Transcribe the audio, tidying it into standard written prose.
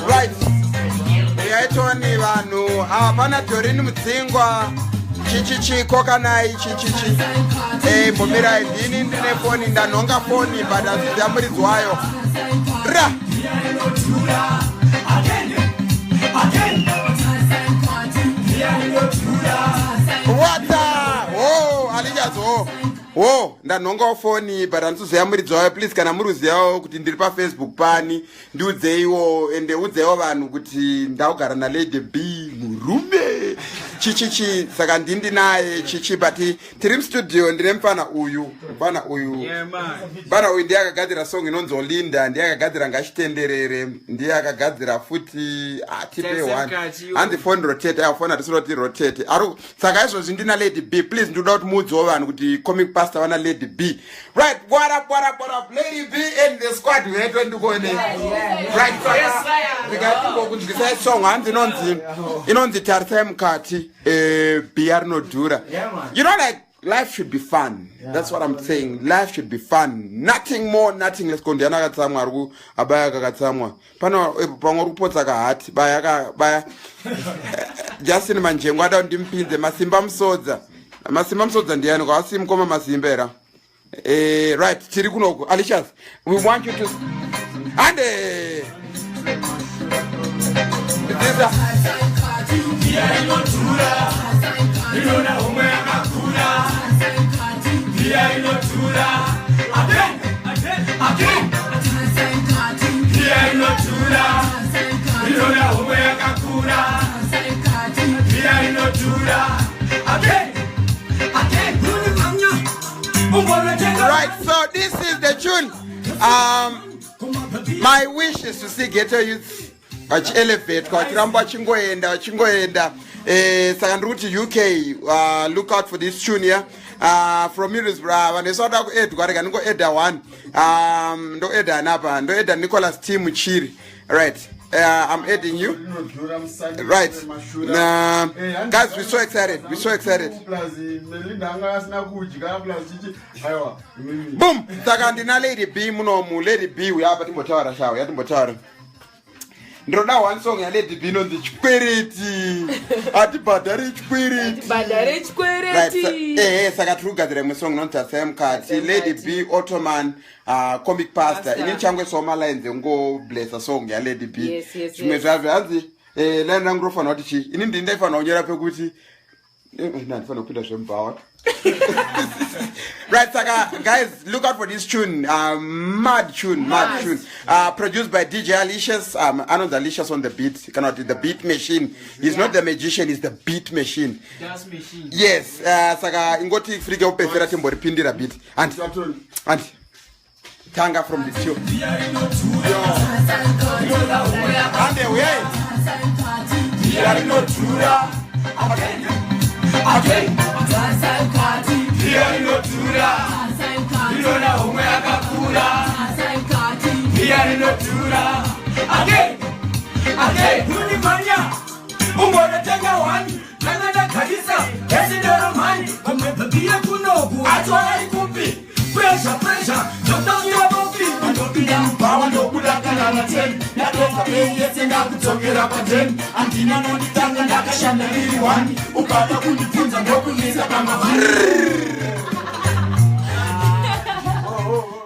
Right. Yaitoni vanhu hapana Doreen Mudzingwa chichichi kokanai chichichi mbomira idini ndine foni ndanhonga foni badaziya muridzi wayo ra wata alichazo ndanhongawo foni but handisiziva muridzi wayo. Please kana muruzivawo kuti ndiri paFacebook pani ndiudzeiwo ende udzeiwo vanhu kuti ndaugara naLady B murume chichichi saka ndindi naye chichi but tiri mustudio ndine mufana uyu ndiye akagadzira song inonzi Olinda, ndiye akagadzira Ngachitenderere, ndiye akagadzira futi tipe one handifoni rotate afona tisiroti rotate saka izvozvi ndina Lady B. Please ndoda kuti muudzewo vanhu kuti comic pastor wana Lady B. Right, what up Lady B and the squad wetu ndikone right ndikatingokunzwisai song hanzi inonzi Tarisai Mukati B rinodhura. You know, like life should be fun. That's what I'm saying. Life should be fun. Nothing more, nothing less. Kondiana akatsamwa ariku abaya akatsamwa pano pamwe rupotsa kahati baya Justin Manjengo ada ndimpinze Masimba Musodza ndiyani kwa asimkoma Masimbera. Right, tiri kunoko Alicious, we want you to ande Right, so this is the tune. My wish is to see Ghetto Youth elevate kwachiramba chingoenda saka ndiri kuti UK look out for this tune here from Middlesbrough vanesoda kuedwa rega ndingoedha one ndoedha napa ndoedha Nicholas T Muchiri. Right, I'm adding you. Right, guys, we're so excited. Boom, saka ndina Lady B munomu. Lady B uyapa timbotaura shawo yatimbotaura ndoda one song ya Lady B inonzi Chikwereti atibhadhari Chikwereti. Right, saka tirikugadzira imwe song inonzi Tarisai Mukati Lady B Ottoman comic pastor ini changwe soma lines ngo blessa song ya Lady B. Zvimwe zvazvo hanzi line rangu rofanira kuti chi ini ndindaifana kunyora pekuti ndandifana kupinda zvemubhawa. Right, Saka, guys, look out for this tune. Mad tune. Produced by DJ Alicious. I know the Alicious on the beat. You cannot do the beat machine. He's not the magician, he's the beat machine. That's machine. Yes, Saka, ingoti frige upesera timbo ripindira beat. And Tanga from the tune. Pressure,